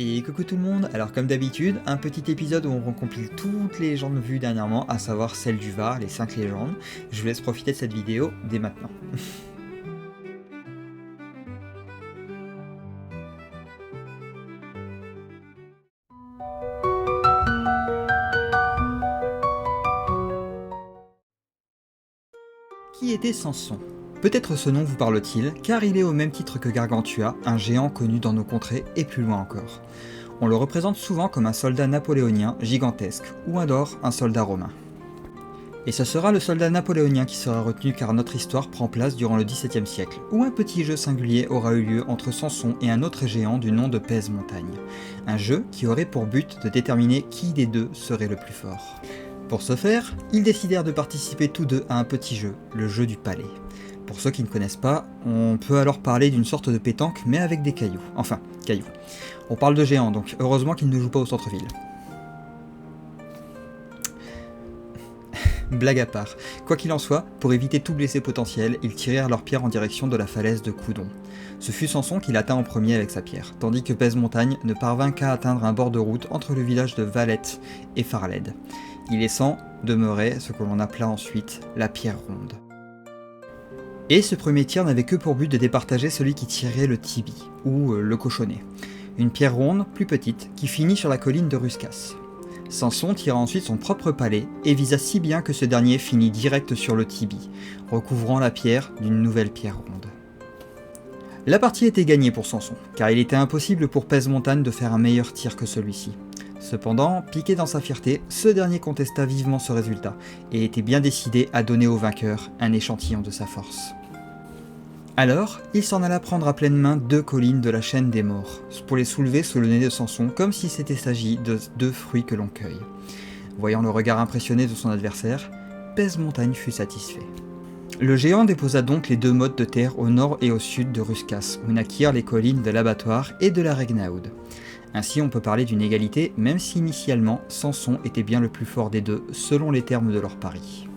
Et coucou tout le monde, alors comme d'habitude, un petit épisode où on recompile toutes les légendes vues dernièrement, à savoir celle du Var, les 5 légendes. Je vous laisse profiter de cette vidéo dès maintenant. Qui était Samson ? Peut-être ce nom vous parle-t-il, car il est au même titre que Gargantua, un géant connu dans nos contrées et plus loin encore. On le représente souvent comme un soldat napoléonien gigantesque, ou alors un soldat romain. Et ce sera le soldat napoléonien qui sera retenu car notre histoire prend place durant le XVIIe siècle, où un petit jeu singulier aura eu lieu entre Samson et un autre géant du nom de Pèse-Montagne. Un jeu qui aurait pour but de déterminer qui des deux serait le plus fort. Pour ce faire, ils décidèrent de participer tous deux à un petit jeu, le jeu du palais. Pour ceux qui ne connaissent pas, on peut alors parler d'une sorte de pétanque mais avec des cailloux. Enfin, cailloux. On parle de géants donc heureusement qu'ils ne jouent pas au centre-ville. Blague à part, quoi qu'il en soit, pour éviter tout blessé potentiel, ils tirèrent leur pierre en direction de la falaise de Coudon. Ce fut Samson qui l'atteint en premier avec sa pierre, tandis que Pèse-Montagne ne parvint qu'à atteindre un bord de route entre le village de Valette et Farled, y laissant demeurer ce que l'on appela ensuite la pierre ronde. Et ce premier tir n'avait que pour but de départager celui qui tirait le tibi, ou le cochonnet, une pierre ronde, plus petite, qui finit sur la colline de Ruscas. Samson tira ensuite son propre palais et visa si bien que ce dernier finit direct sur le tibi, recouvrant la pierre d'une nouvelle pierre ronde. La partie était gagnée pour Samson, car il était impossible pour Pèse-Montagne de faire un meilleur tir que celui-ci. Cependant, piqué dans sa fierté, ce dernier contesta vivement ce résultat, et était bien décidé à donner au vainqueur un échantillon de sa force. Alors, il s'en alla prendre à pleine main 2 collines de la chaîne des morts, pour les soulever sous le nez de Samson comme si c'était s'agit de 2 fruits que l'on cueille. Voyant le regard impressionné de son adversaire, Pèse-Montagne fut satisfait. Le géant déposa donc les 2 mottes de terre au nord et au sud de Ruscas, où naquirent les collines de l'abattoir et de la Regnaud. Ainsi on peut parler d'une égalité, même si initialement Samson était bien le plus fort des deux, selon les termes de leur pari.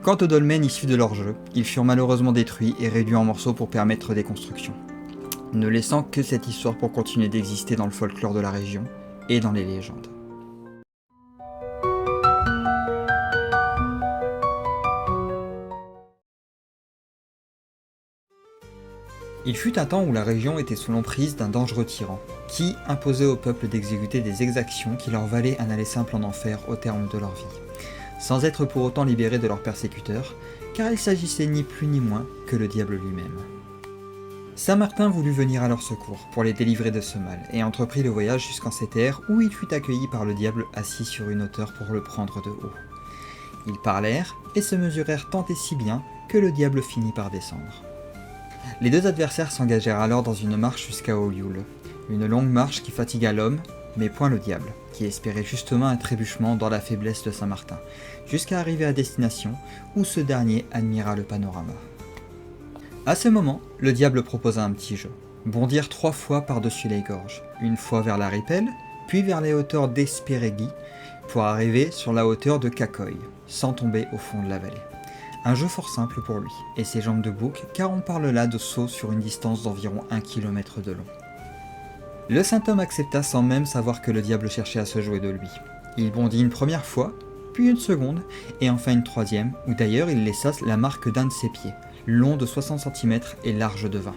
Quant aux dolmens issus de leur jeu, ils furent malheureusement détruits et réduits en morceaux pour permettre des constructions, ne laissant que cette histoire pour continuer d'exister dans le folklore de la région et dans les légendes. Il fut un temps où la région était sous l'emprise d'un dangereux tyran, qui imposait au peuple d'exécuter des exactions qui leur valaient un aller simple en enfer au terme de leur vie, sans être pour autant libérés de leurs persécuteurs, car il s'agissait ni plus ni moins que le diable lui-même. Saint Martin voulut venir à leur secours pour les délivrer de ce mal, et entreprit le voyage jusqu'en ces terres où il fut accueilli par le diable assis sur une hauteur pour le prendre de haut. Ils parlèrent et se mesurèrent tant et si bien que le diable finit par descendre. Les 2 adversaires s'engagèrent alors dans une marche jusqu'à Olioul, une longue marche qui fatigua l'homme, mais point le diable, qui espérait justement un trébuchement dans la faiblesse de Saint-Martin, jusqu'à arriver à destination, où ce dernier admira le panorama. À ce moment, le diable proposa un petit jeu, bondir 3 fois par-dessus les gorges, une fois vers la Ripelle, puis vers les hauteurs d'Espérégui, pour arriver sur la hauteur de Cacoy, sans tomber au fond de la vallée. Un jeu fort simple pour lui, et ses jambes de bouc, car on parle là de saut sur une distance d'environ 1 km de long. Le saint homme accepta sans même savoir que le diable cherchait à se jouer de lui. Il bondit une première fois, puis une seconde, et enfin une troisième, où d'ailleurs il laissa la marque d'un de ses pieds, long de 60 cm et large de 20.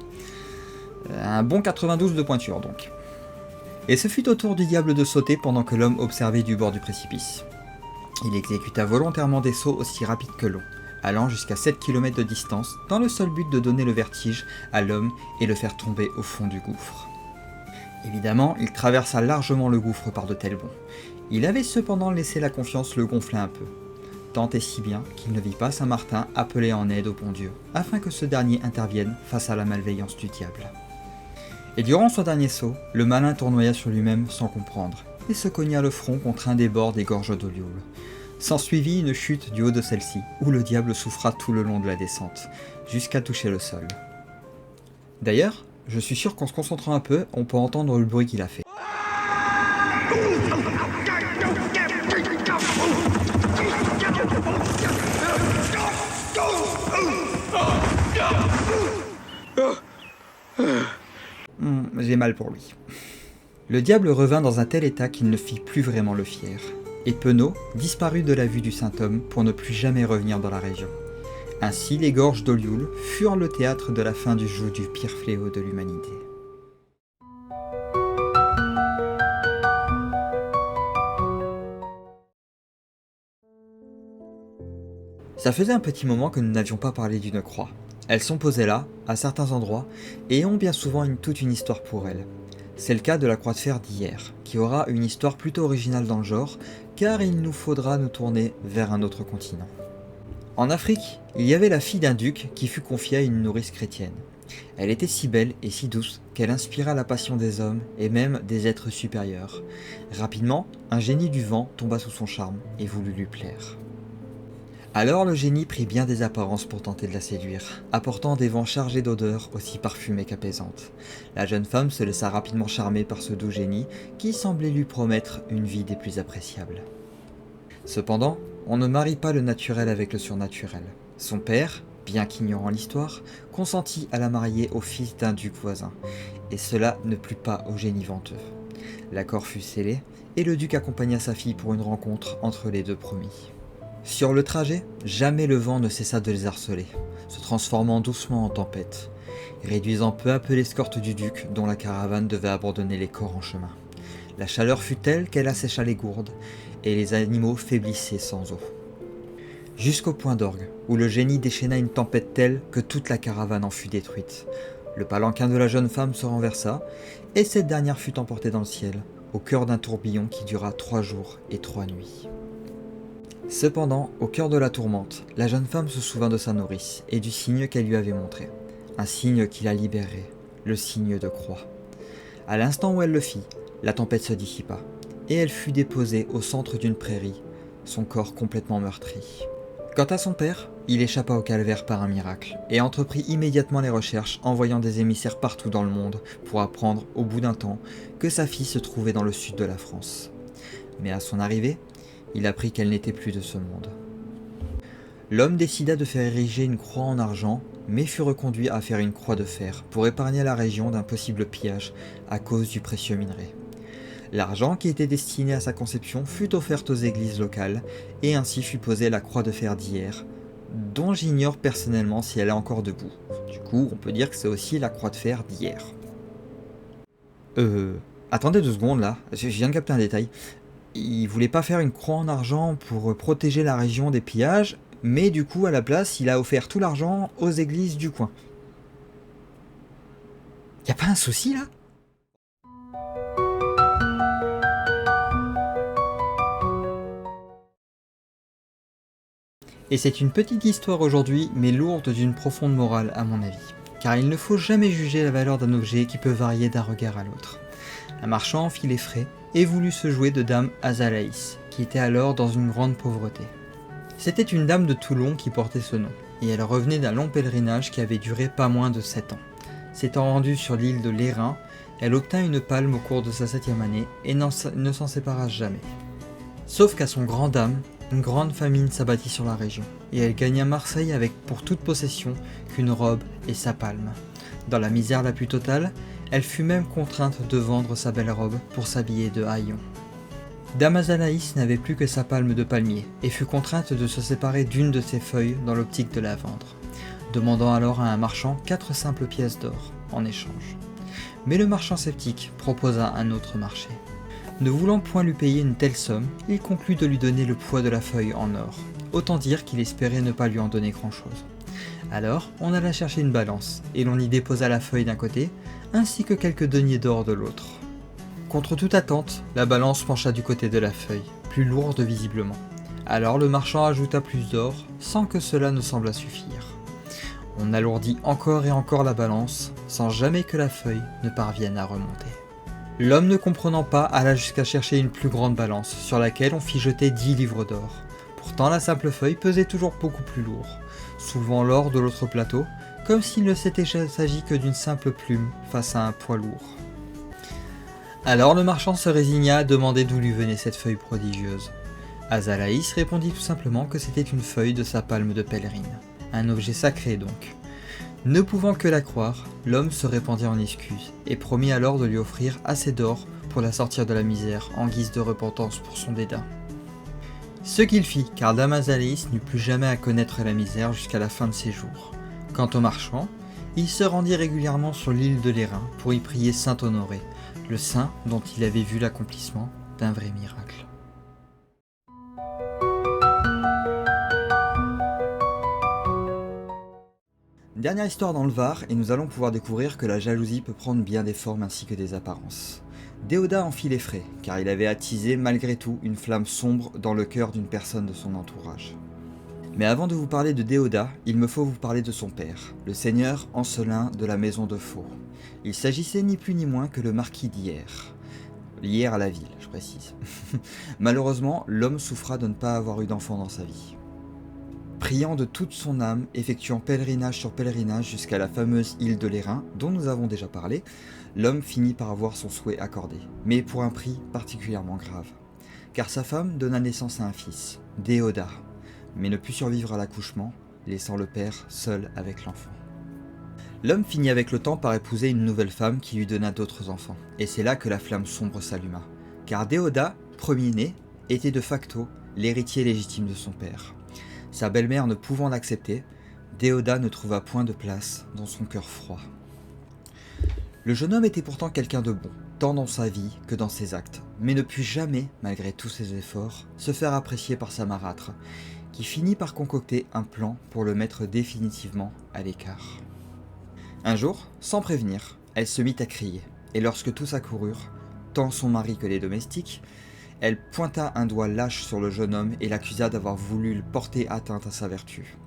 Un bon 92 de pointure donc. Et ce fut au tour du diable de sauter pendant que l'homme observait du bord du précipice. Il exécuta volontairement des sauts aussi rapides que longs, allant jusqu'à 7 km de distance, dans le seul but de donner le vertige à l'homme et le faire tomber au fond du gouffre. Évidemment, il traversa largement le gouffre par de tels bonds. Il avait cependant laissé la confiance le gonfler un peu, tant et si bien qu'il ne vit pas Saint Martin appeler en aide au bon Dieu, afin que ce dernier intervienne face à la malveillance du diable. Et durant son dernier saut, le malin tournoya sur lui-même sans comprendre, et se cogna le front contre un des bords des gorges d'Olioul. S'ensuivit une chute du haut de celle-ci, où le diable souffra tout le long de la descente, jusqu'à toucher le sol. D'ailleurs, je suis sûr qu'en se concentrant un peu, on peut entendre le bruit qu'il a fait. J'ai mal pour lui. Le diable revint dans un tel état qu'il ne fit plus vraiment le fier, et Penaud disparut de la vue du saint homme pour ne plus jamais revenir dans la région. Ainsi les gorges d'Olioul furent le théâtre de la fin du joug du pire fléau de l'humanité. Ça faisait un petit moment que nous n'avions pas parlé d'une croix. Elles sont posées là, à certains endroits, et ont bien souvent toute une histoire pour elles. C'est le cas de la croix de fer d'hier, qui aura une histoire plutôt originale dans le genre, car il nous faudra nous tourner vers un autre continent. En Afrique, il y avait la fille d'un duc qui fut confiée à une nourrice chrétienne. Elle était si belle et si douce qu'elle inspira la passion des hommes et même des êtres supérieurs. Rapidement, un génie du vent tomba sous son charme et voulut lui plaire. Alors le génie prit bien des apparences pour tenter de la séduire, apportant des vents chargés d'odeurs aussi parfumées qu'apaisantes. La jeune femme se laissa rapidement charmer par ce doux génie qui semblait lui promettre une vie des plus appréciables. Cependant, on ne marie pas le naturel avec le surnaturel. Son père, bien qu'ignorant l'histoire, consentit à la marier au fils d'un duc voisin, et cela ne plut pas au génie venteux. L'accord fut scellé, et le duc accompagna sa fille pour une rencontre entre les deux promis. Sur le trajet, jamais le vent ne cessa de les harceler, se transformant doucement en tempête, réduisant peu à peu l'escorte du duc dont la caravane devait abandonner les corps en chemin. La chaleur fut telle qu'elle assécha les gourdes, et les animaux faiblissaient sans eau. Jusqu'au point d'orgue, où le génie déchaîna une tempête telle que toute la caravane en fut détruite. Le palanquin de la jeune femme se renversa, et cette dernière fut emportée dans le ciel, au cœur d'un tourbillon qui dura 3 jours et 3 nuits. Cependant, au cœur de la tourmente, la jeune femme se souvint de sa nourrice et du signe qu'elle lui avait montré. Un signe qui la libérait, le signe de croix. À l'instant où elle le fit, la tempête se dissipa, et elle fut déposée au centre d'une prairie, son corps complètement meurtri. Quant à son père, il échappa au calvaire par un miracle, et entreprit immédiatement les recherches, envoyant des émissaires partout dans le monde pour apprendre, au bout d'un temps, que sa fille se trouvait dans le sud de la France. Mais à son arrivée, il apprit qu'elle n'était plus de ce monde. L'homme décida de faire ériger une croix en argent, mais fut reconduit à faire une croix de fer pour épargner la région d'un possible pillage à cause du précieux minerai. L'argent qui était destiné à sa conception fut offert aux églises locales, et ainsi fut posée la croix de fer d'hier, dont j'ignore personnellement si elle est encore debout. Du coup, on peut dire que c'est aussi la croix de fer d'hier. Attendez 2 secondes là, je viens de capter un détail. Il voulait pas faire une croix en argent pour protéger la région des pillages, mais du coup, à la place, il a offert tout l'argent aux églises du coin. Y a pas un souci là ? Et c'est une petite histoire aujourd'hui, mais lourde d'une profonde morale à mon avis. Car il ne faut jamais juger la valeur d'un objet qui peut varier d'un regard à l'autre. Un marchand fit les frais et voulut se jouer de dame Azalaïs, qui était alors dans une grande pauvreté. C'était une dame de Toulon qui portait ce nom, et elle revenait d'un long pèlerinage qui avait duré pas moins de 7 ans. S'étant rendue sur l'île de Lérin, elle obtint une palme au cours de sa 7e année et ne s'en sépara jamais. Sauf qu'à son grand dam, une grande famine s'abattit sur la région, et elle gagna Marseille avec pour toute possession qu'une robe et sa palme. Dans la misère la plus totale, elle fut même contrainte de vendre sa belle robe pour s'habiller de haillons. Dame Azalaïs n'avait plus que sa palme de palmier, et fut contrainte de se séparer d'une de ses feuilles dans l'optique de la vendre, demandant alors à un marchand 4 simples pièces d'or en échange. Mais le marchand sceptique proposa un autre marché. Ne voulant point lui payer une telle somme, il conclut de lui donner le poids de la feuille en or, autant dire qu'il espérait ne pas lui en donner grand-chose. Alors, on alla chercher une balance, et l'on y déposa la feuille d'un côté, ainsi que quelques deniers d'or de l'autre. Contre toute attente, la balance pencha du côté de la feuille, plus lourde visiblement. Alors le marchand ajouta plus d'or, sans que cela ne semblât suffire. On alourdit encore et encore la balance, sans jamais que la feuille ne parvienne à remonter. L'homme ne comprenant pas alla jusqu'à chercher une plus grande balance, sur laquelle on fit jeter 10 livres d'or. Pourtant la simple feuille pesait toujours beaucoup plus lourd, soulevant l'or de l'autre plateau, comme s'il ne s'était s'agi que d'une simple plume face à un poids lourd. Alors le marchand se résigna à demander d'où lui venait cette feuille prodigieuse. Azalaïs répondit tout simplement que c'était une feuille de sa palme de pèlerine, un objet sacré donc. Ne pouvant que la croire, l'homme se répandit en excuses, et promit alors de lui offrir assez d'or pour la sortir de la misère en guise de repentance pour son dédain. Ce qu'il fit, car Damazalis n'eut plus jamais à connaître la misère jusqu'à la fin de ses jours. Quant au marchand, il se rendit régulièrement sur l'île de l'Airain pour y prier saint Honoré, le saint dont il avait vu l'accomplissement d'un vrai miracle. Dernière histoire dans le Var, et nous allons pouvoir découvrir que la jalousie peut prendre bien des formes ainsi que des apparences. Déodat en fit les frais, car il avait attisé malgré tout une flamme sombre dans le cœur d'une personne de son entourage. Mais avant de vous parler de Déodat, il me faut vous parler de son père, le seigneur Ancelin de la maison de Faux. Il s'agissait ni plus ni moins que le marquis d'Hyères. Hyères à la ville, je précise. Malheureusement, l'homme souffra de ne pas avoir eu d'enfant dans sa vie. Priant de toute son âme, effectuant pèlerinage sur pèlerinage jusqu'à la fameuse île de l'Airain, dont nous avons déjà parlé, l'homme finit par avoir son souhait accordé, mais pour un prix particulièrement grave. Car sa femme donna naissance à un fils, Déodat, mais ne put survivre à l'accouchement, laissant le père seul avec l'enfant. L'homme finit avec le temps par épouser une nouvelle femme qui lui donna d'autres enfants, et c'est là que la flamme sombre s'alluma, car Déodat, premier-né, était de facto l'héritier légitime de son père. Sa belle-mère ne pouvant l'accepter, Déodat ne trouva point de place dans son cœur froid. Le jeune homme était pourtant quelqu'un de bon, tant dans sa vie que dans ses actes, mais ne put jamais, malgré tous ses efforts, se faire apprécier par sa marâtre, qui finit par concocter un plan pour le mettre définitivement à l'écart. Un jour, sans prévenir, elle se mit à crier, et lorsque tous accoururent, tant son mari que les domestiques, elle pointa un doigt lâche sur le jeune homme et l'accusa d'avoir voulu porter atteinte à sa vertu.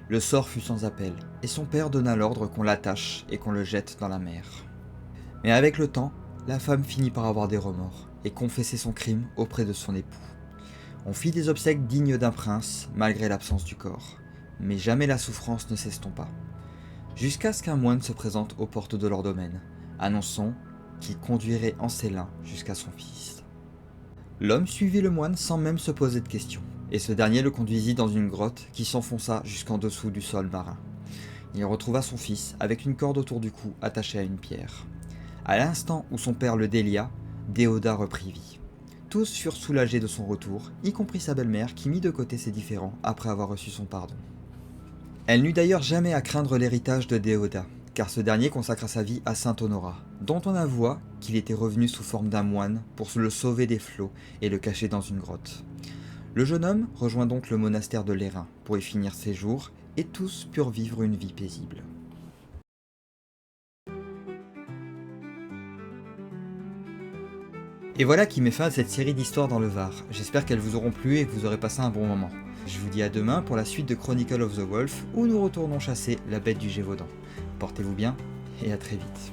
Le sort fut sans appel, et son père donna l'ordre qu'on l'attache et qu'on le jette dans la mer. Mais avec le temps, la femme finit par avoir des remords et confesser son crime auprès de son époux. On fit des obsèques dignes d'un prince, malgré l'absence du corps, mais jamais la souffrance ne s'estompa. Jusqu'à ce qu'un moine se présente aux portes de leur domaine, annonçant qu'il conduirait Ancelin jusqu'à son fils. L'homme suivit le moine sans même se poser de questions, et ce dernier le conduisit dans une grotte qui s'enfonça jusqu'en dessous du sol marin. Il retrouva son fils avec une corde autour du cou attachée à une pierre. À l'instant où son père le délia, Déodat reprit vie. Tous furent soulagés de son retour, y compris sa belle-mère qui mit de côté ses différends après avoir reçu son pardon. Elle n'eut d'ailleurs jamais à craindre l'héritage de Déodat, car ce dernier consacra sa vie à saint Honorat, dont on avoua qu'il était revenu sous forme d'un moine pour le sauver des flots et le cacher dans une grotte. Le jeune homme rejoint donc le monastère de l'Airain pour y finir ses jours, et tous purent vivre une vie paisible. Et voilà qui met fin à cette série d'histoires dans le Var. J'espère qu'elles vous auront plu et que vous aurez passé un bon moment. Je vous dis à demain pour la suite de Chronicle of the Wolf, où nous retournons chasser la bête du Gévaudan. Portez-vous bien et à très vite.